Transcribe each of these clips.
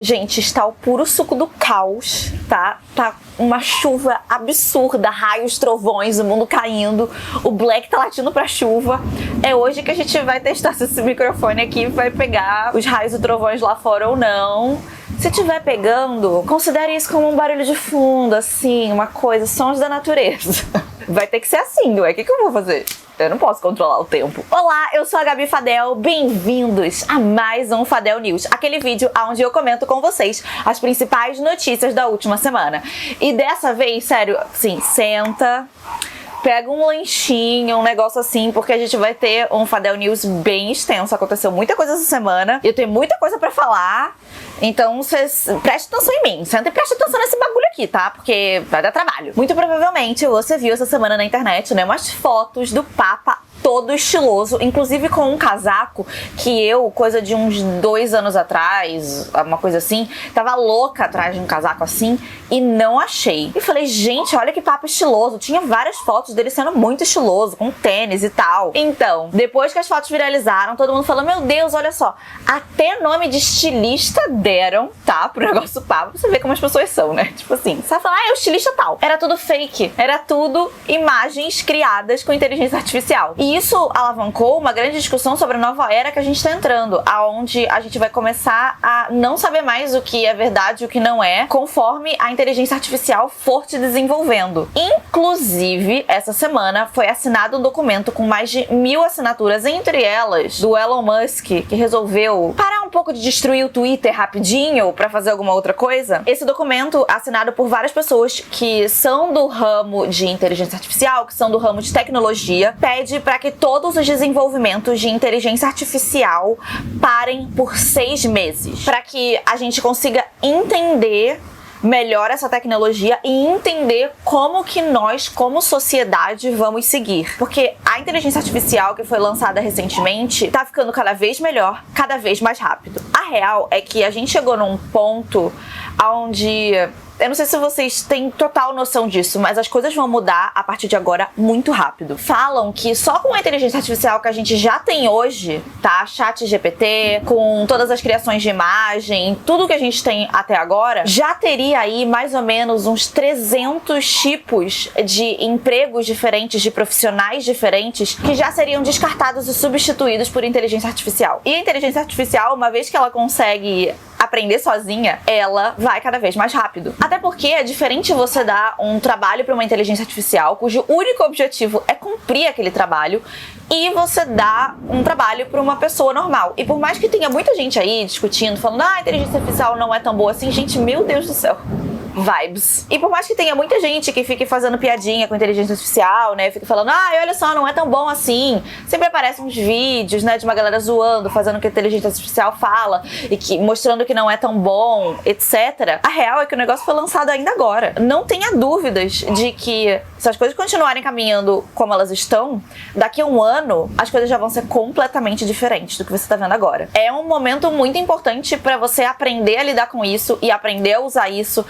Gente, está o puro suco do caos, tá? Tá uma chuva absurda, raios, trovões, o mundo caindo, o Black tá latindo pra chuva. É hoje que a gente vai testar se esse microfone aqui vai pegar os raios e trovões lá fora ou não. Se estiver pegando, considere isso como um barulho de fundo, assim, uma coisa, sons da natureza. Vai ter que ser assim, ué, o que eu vou fazer? Eu não posso controlar o tempo. Olá, eu sou a Gabi Fadel, bem-vindos a mais um Fadel News, aquele vídeo onde eu comento com vocês as principais notícias da última semana. E dessa vez, sério, assim, senta, pega um lanchinho, um negócio assim, porque a gente vai ter um Fadel News bem extenso. Aconteceu muita coisa essa semana, eu tenho muita coisa pra falar. Então, vocês prestem atenção em mim. Senta e preste atenção nesse bagulho aqui, tá? Porque vai dar trabalho. Muito provavelmente você viu essa semana na internet, né? Umas fotos do Papa todo estiloso, inclusive com um casaco que eu, coisa de uns 2 anos atrás, uma coisa assim, tava louca atrás de um casaco assim e não achei. E falei, gente, olha que Papa estiloso. Tinha várias fotos dele sendo muito estiloso, com tênis e tal. Então, depois que as fotos viralizaram, todo mundo falou, meu Deus, olha só, até nome de estilista deram, tá? Pro negócio Papa. Você vê como as pessoas são, né? Tipo assim, você vai falar, é o estilista tal. Era tudo fake. Era tudo imagens criadas com inteligência artificial. E isso alavancou uma grande discussão sobre a nova era que a gente tá entrando, aonde a gente vai começar a não saber mais o que é verdade e o que não é, conforme a inteligência artificial for se desenvolvendo. Inclusive, essa semana foi assinado um documento com mais de 1000 assinaturas, entre elas do Elon Musk, que resolveu parar um pouco de destruir o Twitter rapidinho pra fazer alguma outra coisa. Esse documento, assinado por várias pessoas que são do ramo de inteligência artificial, que são do ramo de tecnologia, pede pra que todos os desenvolvimentos de inteligência artificial parem por 6 meses, para que a gente consiga entender melhor essa tecnologia e entender como que nós, como sociedade, vamos seguir. Porque a inteligência artificial que foi lançada recentemente tá ficando cada vez melhor, cada vez mais rápido. A real é que a gente chegou num ponto onde... Eu não sei se vocês têm total noção disso, mas as coisas vão mudar a partir de agora muito rápido. Falam que só com a inteligência artificial que a gente já tem hoje, tá? ChatGPT, com todas as criações de imagem, tudo que a gente tem até agora, já teria aí mais ou menos uns 300 tipos de empregos diferentes, de profissionais diferentes, que já seriam descartados e substituídos por inteligência artificial. E a inteligência artificial, uma vez que ela consegue aprender sozinha, ela vai cada vez mais rápido. Até porque é diferente você dar um trabalho para uma inteligência artificial, cujo único objetivo é cumprir aquele trabalho, e você dá um trabalho para uma pessoa normal. E por mais que tenha muita gente aí discutindo, falando, a inteligência artificial não é tão boa assim, gente, meu Deus do céu. Vibes. E por mais que tenha muita gente que fique fazendo piadinha com inteligência artificial, né, fique falando, olha só, não é tão bom assim, sempre aparecem uns vídeos, né, de uma galera zoando, fazendo o que a inteligência artificial fala e que, mostrando que não é tão bom, etc. A real é que o negócio foi lançado ainda agora. Não tenha dúvidas de que se as coisas continuarem caminhando como elas estão, daqui a um ano as coisas já vão ser completamente diferentes do que você tá vendo agora. É um momento muito importante para você aprender a lidar com isso e aprender a usar isso,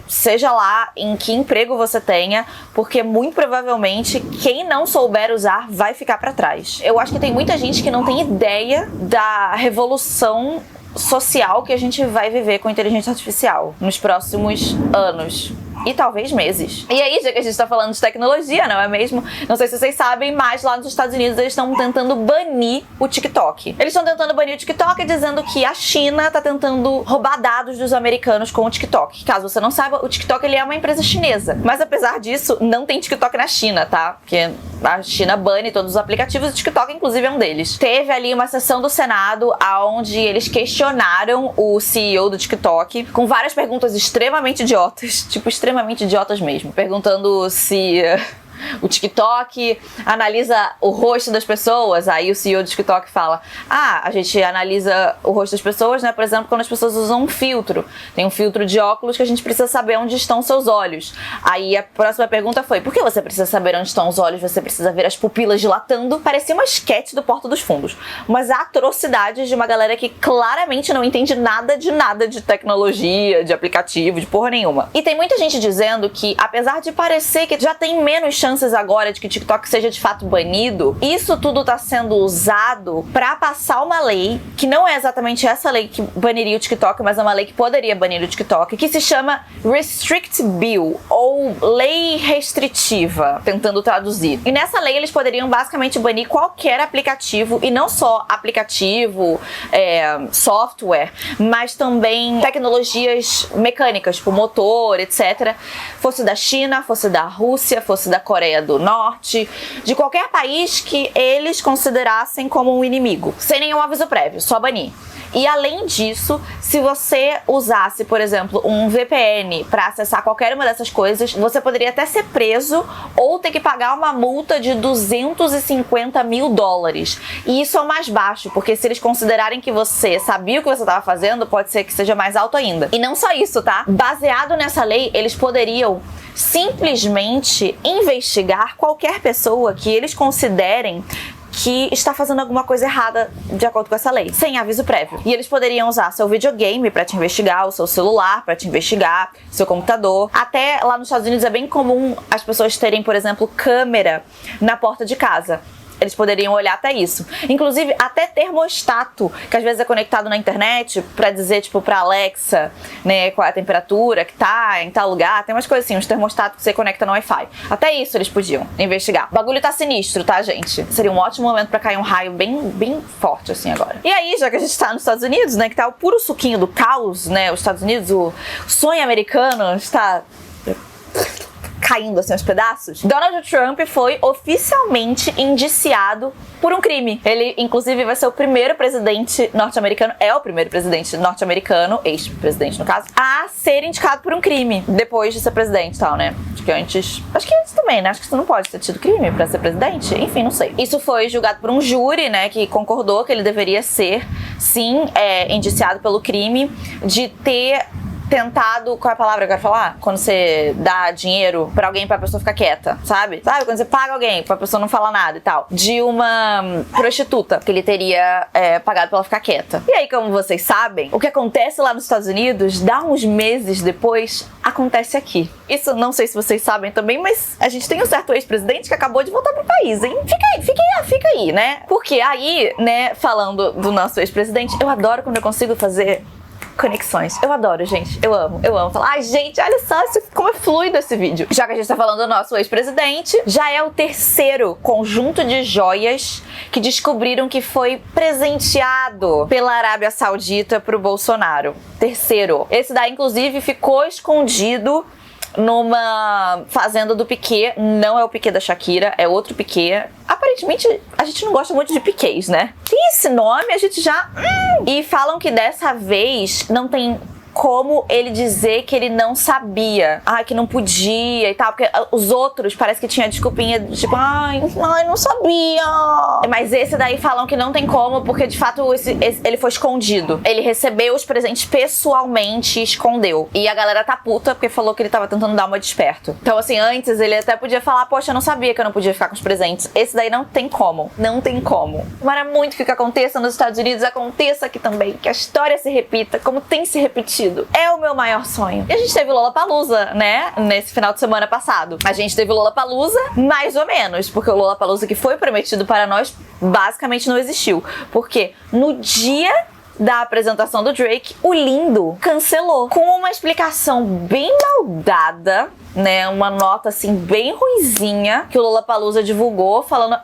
seja lá em que emprego você tenha, porque muito provavelmente quem não souber usar vai ficar para trás. Eu acho que tem muita gente que não tem ideia da revolução social que a gente vai viver com inteligência artificial nos próximos anos. E talvez meses. E aí, já que a gente tá falando de tecnologia, não é mesmo? Não sei se vocês sabem, mas lá nos Estados Unidos eles estão tentando banir o TikTok. Eles estão tentando banir o TikTok dizendo que a China tá tentando roubar dados dos americanos com o TikTok. Caso você não saiba, o TikTok ele é uma empresa chinesa. Mas apesar disso, não tem TikTok na China, tá? Porque a China bane todos os aplicativos e o TikTok, inclusive, é um deles. Teve ali uma sessão do Senado onde eles questionaram o CEO do TikTok com várias perguntas extremamente idiotas, tipo, extremamente idiotas mesmo. Perguntando se o TikTok analisa o rosto das pessoas, aí o CEO do TikTok fala, a gente analisa o rosto das pessoas, né, por exemplo, quando as pessoas usam um filtro. Tem um filtro de óculos que a gente precisa saber onde estão seus olhos. Aí a próxima pergunta foi, por que você precisa saber onde estão os olhos? Você precisa ver as pupilas dilatando? Parecia uma esquete do Porta dos Fundos. Umas atrocidades de uma galera que claramente não entende nada de tecnologia, de aplicativo, de porra nenhuma. E tem muita gente dizendo que, apesar de parecer que já tem menos chance chances agora de que o TikTok seja de fato banido. Isso tudo tá sendo usado pra passar uma lei, que não é exatamente essa lei que baniria o TikTok, mas é uma lei que poderia banir o TikTok, que se chama Restrict Bill, ou Lei Restritiva, tentando traduzir. E nessa lei eles poderiam basicamente banir qualquer aplicativo, e não só aplicativo, software, mas também tecnologias mecânicas, tipo motor, etc. Fosse da China, fosse da Rússia, fosse da Coreia do Norte, de qualquer país que eles considerassem como um inimigo, sem nenhum aviso prévio, só banir. E além disso, se você usasse, por exemplo, um VPN para acessar qualquer uma dessas coisas, você poderia até ser preso ou ter que pagar uma multa de $250 mil. E isso é o mais baixo, porque se eles considerarem que você sabia o que você estava fazendo, pode ser que seja mais alto ainda. E não só isso, tá? Baseado nessa lei, eles poderiam simplesmente investigar qualquer pessoa que eles considerem que está fazendo alguma coisa errada de acordo com essa lei, sem aviso prévio. E eles poderiam usar seu videogame para te investigar, o seu celular para te investigar, seu computador. Até lá nos Estados Unidos é bem comum as pessoas terem, por exemplo, câmera na porta de casa. Eles poderiam olhar até isso. Inclusive, até termostato, que às vezes é conectado na internet pra dizer, tipo, pra Alexa, né, qual é a temperatura que tá em tal lugar. Tem umas coisas assim, uns termostatos que você conecta no Wi-Fi. Até isso eles podiam investigar. O bagulho tá sinistro, tá, gente? Seria um ótimo momento pra cair um raio bem forte, assim, agora. E aí, já que a gente tá nos Estados Unidos, né, que tá o puro suquinho do caos, né, os Estados Unidos, o sonho americano está caindo assim aos pedaços, Donald Trump foi oficialmente indiciado por um crime. Ele, inclusive, vai ser o primeiro presidente norte-americano, ex-presidente no caso, a ser indicado por um crime, depois de ser presidente e tal, né? Acho que antes também, né? Acho que você não pode ter tido crime pra ser presidente, enfim, não sei. Isso foi julgado por um júri, né, que concordou que ele deveria ser, sim, indiciado pelo crime de ter tentado, qual é a palavra que eu quero falar? Quando você dá dinheiro pra alguém pra pessoa ficar quieta, sabe? Sabe? Quando você paga alguém pra pessoa não falar nada e tal. De uma prostituta que ele teria pagado pra ela ficar quieta. E aí, como vocês sabem, o que acontece lá nos Estados Unidos, dá uns meses depois, acontece aqui. Isso não sei se vocês sabem também, mas a gente tem um certo ex-presidente que acabou de voltar pro país, hein? Fica aí, né? Porque aí, né, falando do nosso ex-presidente, eu adoro quando eu consigo fazer conexões. Eu adoro, gente. Eu amo. Falar, ai, gente, olha só como é fluido esse vídeo. Já que a gente tá falando do nosso ex-presidente, já é o terceiro conjunto de joias que descobriram que foi presenteado pela Arábia Saudita pro Bolsonaro. Terceiro. Esse daí, inclusive, ficou escondido numa fazenda do Piquet. Não é o Piquet da Shakira, é outro Piquet. Aparentemente, a gente não gosta muito de Piquets, né? Tem esse nome, a gente já... E falam que dessa vez não tem como ele dizer que ele não sabia, que não podia e tal, porque os outros parece que tinha desculpinha, tipo, ai, não sabia. Mas esse daí falam que não tem como, porque de fato ele foi escondido. Ele recebeu os presentes pessoalmente e escondeu. E a galera tá puta porque falou que ele tava tentando dar uma de esperto. Então, assim, antes ele até podia falar, poxa, eu não sabia que eu não podia ficar com os presentes. Esse daí não tem como. Não tem como. Tomara muito que o que aconteça nos Estados Unidos aconteça aqui também. Que a história se repita, como tem se repetido. É o meu maior sonho. E a gente teve Lollapalooza, né? Nesse final de semana passado. A gente teve Lollapalooza, mais ou menos, porque o Lollapalooza que foi prometido para nós basicamente não existiu. Porque no dia da apresentação do Drake, o Lindo cancelou. Com uma explicação bem maldada, né, uma nota assim bem ruinzinha que o Lollapalooza divulgou, falando,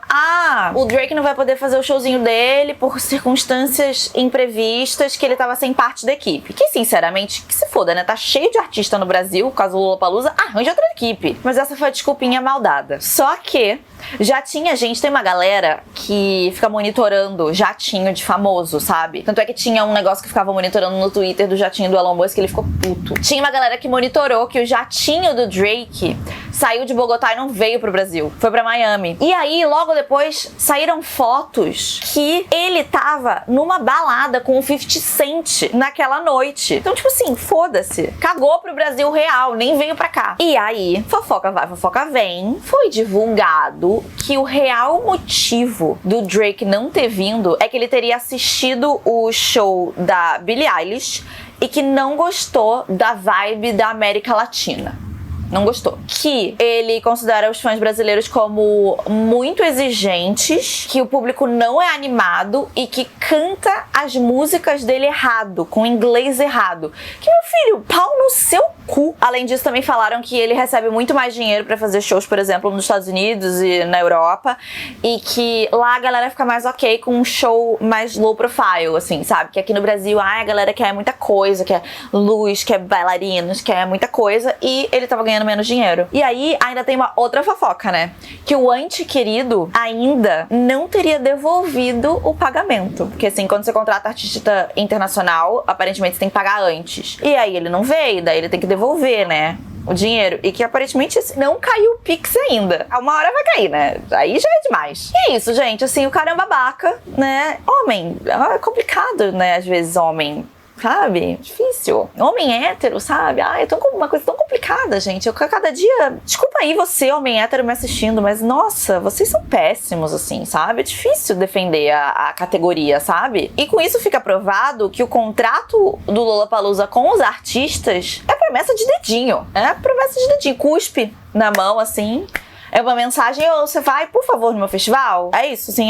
o Drake não vai poder fazer o showzinho dele por circunstâncias imprevistas, que ele tava sem parte da equipe. Que sinceramente, que se foda, né, tá cheio de artista no Brasil, por causa do Lollapalooza, arranja outra equipe. Mas essa foi a desculpinha maldada. Só que já tinha gente, tem uma galera que fica monitorando jatinho de famoso, sabe? Tanto é que tinha um negócio que ficava monitorando no Twitter do jatinho do Elon Musk, que ele ficou puto. Tinha uma galera que monitorou que o jatinho do Drake saiu de Bogotá e não veio pro Brasil. Foi pra Miami. E aí, logo depois, saíram fotos que ele tava numa balada com o 50 Cent naquela noite. Então, tipo assim, foda-se. Cagou pro Brasil real, nem veio pra cá. E aí, fofoca vai, fofoca vem. Foi divulgado que o real motivo do Drake não ter vindo é que ele teria assistido o show da Billie Eilish e que não gostou da vibe da América Latina. não gostou. Que ele considera os fãs brasileiros como muito exigentes, que o público não é animado e que canta as músicas dele errado, com inglês errado. Que, meu filho, pau no seu cu. Além disso, também falaram que ele recebe muito mais dinheiro pra fazer shows, por exemplo, nos Estados Unidos e na Europa, e que lá a galera fica mais ok com um show mais low profile, assim, sabe? Que aqui no Brasil, a galera quer muita coisa, quer luz, quer bailarinos, quer muita coisa, e ele tava ganhando menos dinheiro. E aí, ainda tem uma outra fofoca, né? Que o anti-querido ainda não teria devolvido o pagamento. Porque, assim, quando você contrata artista internacional, aparentemente você tem que pagar antes. E aí ele não veio, daí ele tem que devolver, né? O dinheiro. E que aparentemente não caiu o Pix ainda. Uma hora vai cair, né? Aí já é demais. E é isso, gente. Assim, o cara é um babaca, né? Homem. É complicado, né? Às vezes, homem. Sabe? Difícil. Homem hétero, sabe? Ai, uma coisa tão complicada, gente. Eu cada dia... Desculpa aí você, homem hétero, me assistindo, mas, nossa, vocês são péssimos, assim, sabe? É difícil defender a categoria, sabe? E com isso fica provado que o contrato do Lollapalooza com os artistas é promessa de dedinho. É promessa de dedinho. Cuspe na mão, assim... É uma mensagem, ou você vai, por favor, no meu festival? É isso, assim,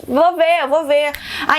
vou ver.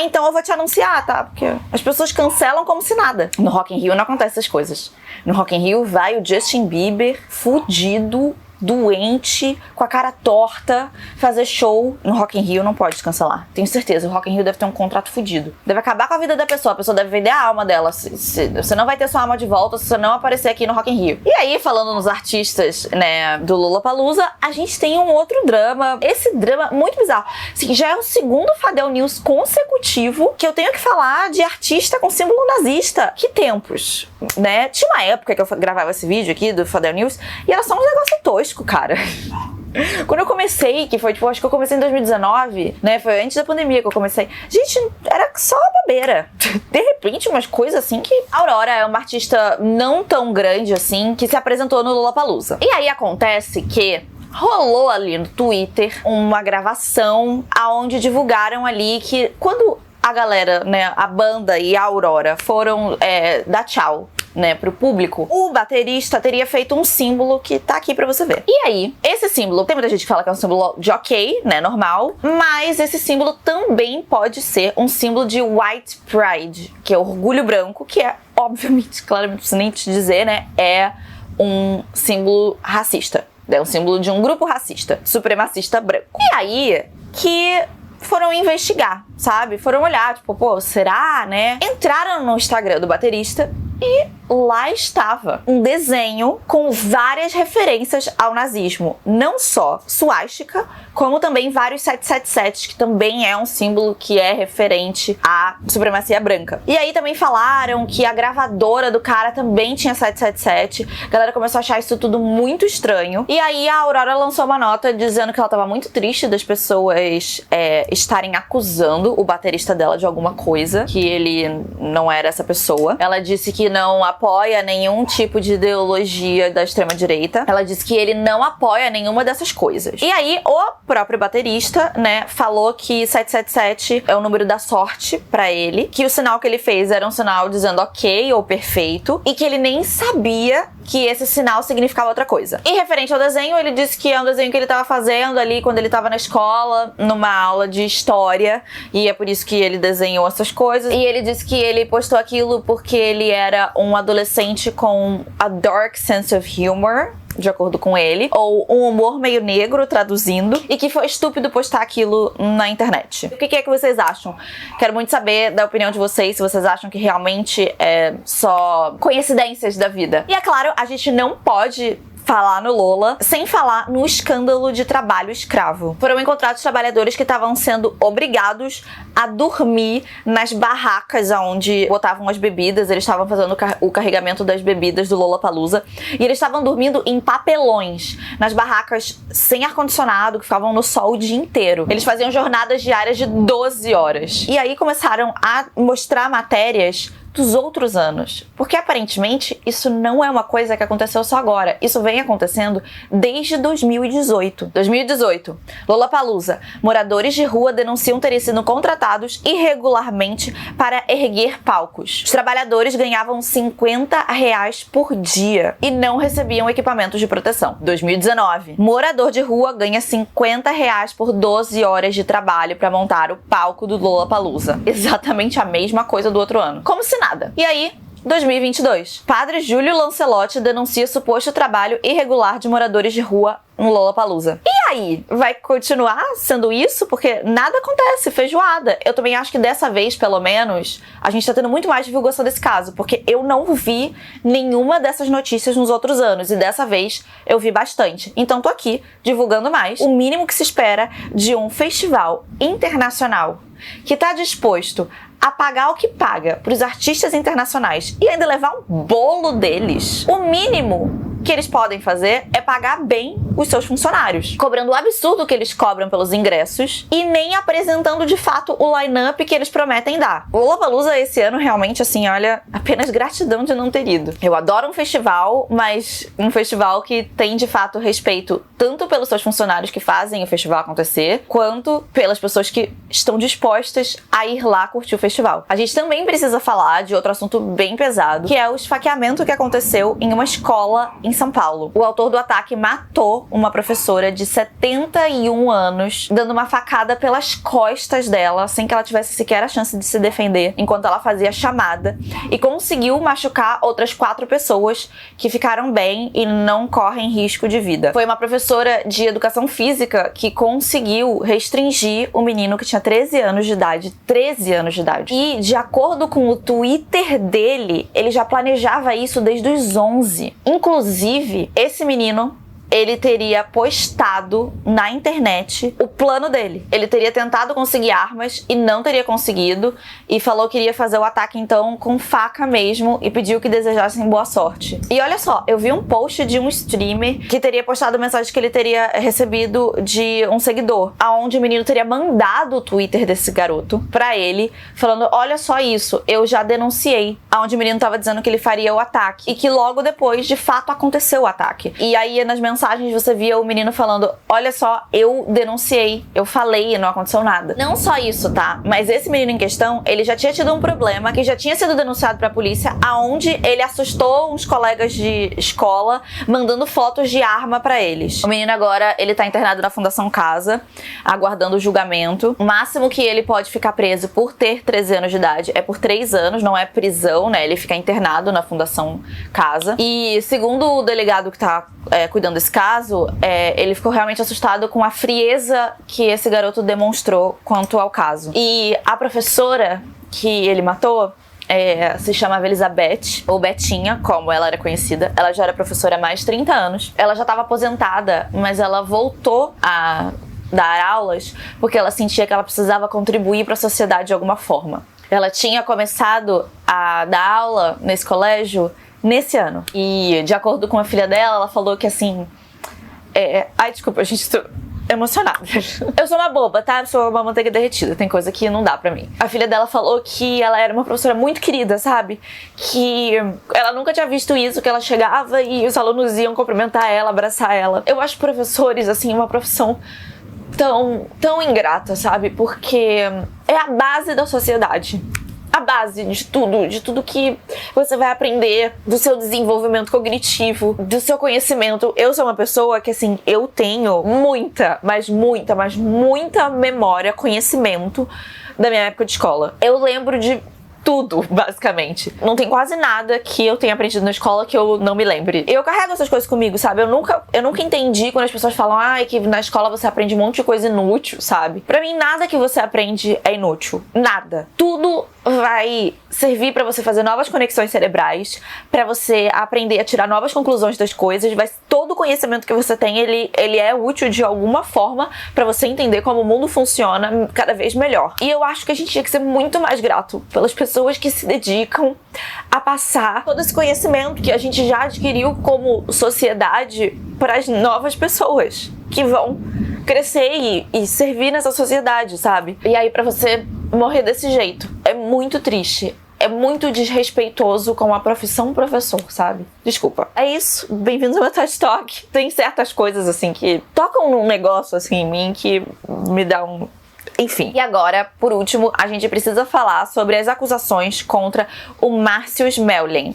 Então eu vou te anunciar, tá? Porque as pessoas cancelam como se nada. No Rock in Rio não acontece essas coisas. No Rock in Rio vai o Justin Bieber fudido, doente, com a cara torta, fazer show. No Rock in Rio não pode cancelar. Tenho certeza, o Rock in Rio deve ter um contrato fudido. Deve acabar com a vida da pessoa. A pessoa deve vender a alma dela. Você não vai ter sua alma de volta se você não aparecer aqui no Rock in Rio. E aí, falando nos artistas, né, do Lollapalooza, a gente tem um outro drama. Esse drama muito bizarro. Assim, já é o segundo Fadel News consecutivo que eu tenho que falar de artista com símbolo nazista. Que tempos, né? Tinha uma época que eu gravava esse vídeo aqui do Fadel News e era só um negócio tosco, cara. Quando eu comecei, que foi, tipo, acho que eu comecei em 2019, né? Foi antes da pandemia que eu comecei. Gente, era só bobeira. De repente, umas coisas assim que... A Aurora é uma artista não tão grande assim, que se apresentou no Lollapalooza. E aí acontece que rolou ali no Twitter uma gravação aonde divulgaram ali que quando a galera, né, a banda e a Aurora foram dar tchau, né, pro público, o baterista teria feito um símbolo que tá aqui pra você ver. E aí, esse símbolo, tem muita gente que fala que é um símbolo de ok, né, normal, mas esse símbolo também pode ser um símbolo de white pride, que é orgulho branco, que é, obviamente, claramente, não preciso nem te dizer, né, é um símbolo racista. É um símbolo de um grupo racista, supremacista branco. E aí, que foram investigar, sabe? Foram olhar, tipo, pô, será, né? Entraram no Instagram do baterista e lá estava um desenho com várias referências ao nazismo. Não só suástica, como também vários 777, que também é um símbolo que é referente à supremacia branca. E aí também falaram que a gravadora do cara também tinha 777. A galera começou a achar isso tudo muito estranho. E aí a Aurora lançou uma nota dizendo que ela estava muito triste das pessoas estarem acusando o baterista dela de alguma coisa, que ele não era essa pessoa. Ela disse que não apoia nenhum tipo de ideologia da extrema-direita. Ela disse que ele não apoia nenhuma dessas coisas. E aí, o próprio baterista, né, falou que 777 é o número da sorte pra ele, que o sinal que ele fez era um sinal dizendo ok ou perfeito, e que ele nem sabia que esse sinal significava outra coisa. E referente ao desenho, ele disse que é um desenho que ele tava fazendo ali quando ele tava na escola, numa aula de história, e é por isso que ele desenhou essas coisas. E ele disse que ele postou aquilo porque ele era um adolescente com a dark sense of humor, de acordo com ele, ou um humor meio negro, traduzindo, e que foi estúpido postar aquilo na internet. O que é que vocês acham? Quero muito saber da opinião de vocês, se vocês acham que realmente é só coincidências da vida. E é claro, a gente não pode falar no Lola sem falar no escândalo de trabalho escravo. Foram encontrados trabalhadores que estavam sendo obrigados a dormir nas barracas onde botavam as bebidas. Eles estavam fazendo o carregamento das bebidas do Lollapalooza e eles estavam dormindo em papelões, nas barracas sem ar-condicionado, que ficavam no sol o dia inteiro. Eles faziam jornadas diárias de 12 horas. E aí começaram a mostrar matérias dos outros anos. Porque aparentemente isso não é uma coisa que aconteceu só agora. Isso vem acontecendo desde 2018. 2018, Lollapalooza. Moradores de rua denunciam terem sido contratados irregularmente para erguer palcos. Os trabalhadores ganhavam R$50 por dia e não recebiam equipamentos de proteção. 2019, morador de rua ganha R$50 por 12 horas de trabalho para montar o palco do Lollapalooza. Exatamente a mesma coisa do outro ano. Como se nada. E aí, 2022. Padre Júlio Lancelotti denuncia suposto trabalho irregular de moradores de rua no Lollapalooza. E aí? Vai continuar sendo isso? Porque nada acontece, feijoada. Eu também acho que dessa vez, pelo menos, a gente tá tendo muito mais divulgação desse caso, porque eu não vi nenhuma dessas notícias nos outros anos, e dessa vez eu vi bastante. Então tô aqui, divulgando mais. O mínimo que se espera de um festival internacional que tá disposto a pagar o que paga para os artistas internacionais e ainda levar um bolo deles, o mínimo que eles podem fazer é pagar bem os seus funcionários, cobrando o absurdo que eles cobram pelos ingressos e nem apresentando de fato o line-up que eles prometem dar. O Lollapalooza esse ano realmente, assim, olha, apenas gratidão de não ter ido. Eu adoro um festival, mas um festival que tem de fato respeito tanto pelos seus funcionários que fazem o festival acontecer, quanto pelas pessoas que estão dispostas a ir lá curtir o festival. A gente também precisa falar de outro assunto bem pesado, que é o esfaqueamento que aconteceu em uma escola em São Paulo. O autor do ataque matou uma professora de 71 anos, dando uma facada pelas costas dela, sem que ela tivesse sequer a chance de se defender, enquanto ela fazia a chamada, e conseguiu machucar outras 4 pessoas que ficaram bem e não correm risco de vida. Foi uma professora de educação física que conseguiu restringir o menino que tinha 13 anos de idade. 13 anos de idade. E, de acordo com o Twitter dele, ele já planejava isso desde os 11. Inclusive, esse menino, ele teria postado na internet o plano dele. Ele teria tentado conseguir armas e não teria conseguido, e falou que iria fazer o ataque então com faca mesmo e pediu que desejassem boa sorte. E olha só, eu vi um post de um streamer que teria postado mensagem que ele teria recebido de um seguidor, aonde o menino teria mandado o Twitter desse garoto pra ele, falando: olha só isso, eu já denunciei. Aonde o menino tava dizendo que ele faria o ataque e que logo depois, de fato, aconteceu o ataque. E aí nas mensagens você via o menino falando: olha só, eu denunciei, eu falei e não aconteceu nada. Não só isso, tá? Mas esse menino em questão, ele já tinha tido um problema que já tinha sido denunciado pra polícia, aonde ele assustou uns colegas de escola mandando fotos de arma pra eles. O menino agora, ele tá internado na Fundação Casa, aguardando o julgamento. O máximo que ele pode ficar preso por ter 13 anos de idade é por 3 anos, não é prisão, né? Ele fica internado na Fundação Casa. E segundo o delegado que tá cuidando desse caso, ele ficou realmente assustado com a frieza que esse garoto demonstrou quanto ao caso. E a professora que ele matou se chamava Elizabeth, ou Betinha, como ela era conhecida. Ela já era professora há mais de 30 anos. Ela já estava aposentada, mas ela voltou a dar aulas porque ela sentia que ela precisava contribuir para a sociedade de alguma forma. Ela tinha começado a dar aula nesse colégio nesse ano. E, de acordo com a filha dela, ela falou que, assim... Ai, desculpa, gente, tô emocionada. Eu sou uma boba, tá? Eu sou uma manteiga derretida. Tem coisa que não dá pra mim. A filha dela falou que ela era uma professora muito querida, sabe? Que ela nunca tinha visto isso, que ela chegava e os alunos iam cumprimentar ela, abraçar ela. Eu acho professores, assim, uma profissão tão ingrata, sabe? Porque é a base da sociedade. A base de tudo que você vai aprender, do seu desenvolvimento cognitivo, do seu conhecimento. Eu sou uma pessoa que, assim, eu tenho muita memória, conhecimento da minha época de escola. Eu lembro de tudo, basicamente. Não tem quase nada que eu tenha aprendido na escola que eu não me lembre. Eu carrego essas coisas comigo, sabe? Eu nunca entendi quando as pessoas falam que na escola você aprende um monte de coisa inútil, sabe? Pra mim, nada que você aprende é inútil. Nada. Tudo vai servir pra você fazer novas conexões cerebrais, pra você aprender a tirar novas conclusões das coisas. Todo o conhecimento que você tem, ele é útil de alguma forma pra você entender como o mundo funciona cada vez melhor. E eu acho que a gente tinha que ser muito mais grato pelas pessoas que se dedicam a passar todo esse conhecimento que a gente já adquiriu como sociedade para as novas pessoas que vão crescer e servir nessa sociedade, sabe? E aí, pra você morrer desse jeito, é muito triste. é muito desrespeitoso com a profissão professor, sabe? Desculpa. É isso. Bem-vindos ao meu TED Talk. Tem certas coisas, assim, que tocam num negócio, assim, em mim que me dá um... Enfim. E agora, por último, a gente precisa falar sobre as acusações contra o Március Melhem.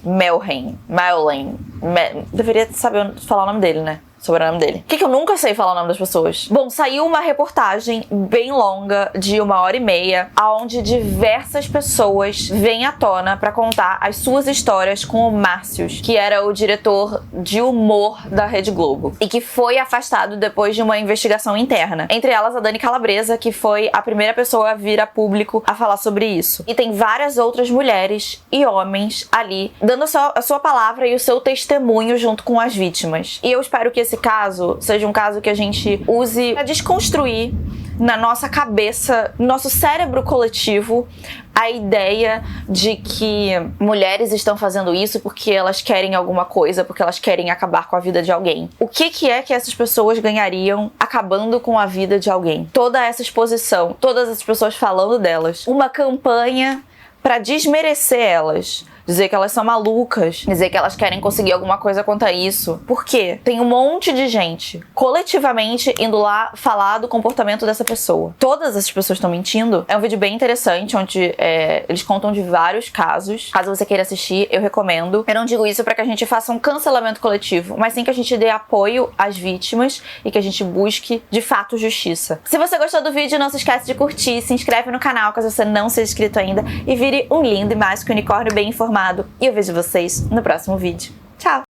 Deveria saber falar o nome dele, né? Sobrenome dele. Por que eu nunca sei falar o nome das pessoas? Bom, saiu uma reportagem bem longa, de 1h30, onde diversas pessoas vêm à tona pra contar as suas histórias com o Március, que era o diretor de humor da Rede Globo, e que foi afastado depois de uma investigação interna. Entre elas, a Dani Calabresa, que foi a primeira pessoa a vir a público a falar sobre isso. E tem várias outras mulheres e homens ali, dando a sua palavra e o seu testemunho junto com as vítimas. E eu espero que esse caso seja um caso que a gente use para desconstruir na nossa cabeça, no nosso cérebro coletivo, a ideia de que mulheres estão fazendo isso porque elas querem alguma coisa, porque elas querem acabar com a vida de alguém. O que é que essas pessoas ganhariam acabando com a vida de alguém? Toda essa exposição, todas as pessoas falando delas, uma campanha para desmerecer elas, dizer que elas são malucas, dizer que elas querem conseguir alguma coisa quanto a isso. Por quê? Tem um monte de gente, coletivamente, indo lá falar do comportamento dessa pessoa. Todas essas pessoas estão mentindo. É um vídeo bem interessante, onde eles contam de vários casos. Caso você queira assistir, eu recomendo. Eu não digo isso pra que a gente faça um cancelamento coletivo, mas sim que a gente dê apoio às vítimas e que a gente busque, de fato, justiça. Se você gostou do vídeo, não se esquece de curtir, se inscreve no canal caso você não seja inscrito ainda e vire um lindo e mágico unicórnio bem informado. E eu vejo vocês no próximo vídeo. Tchau!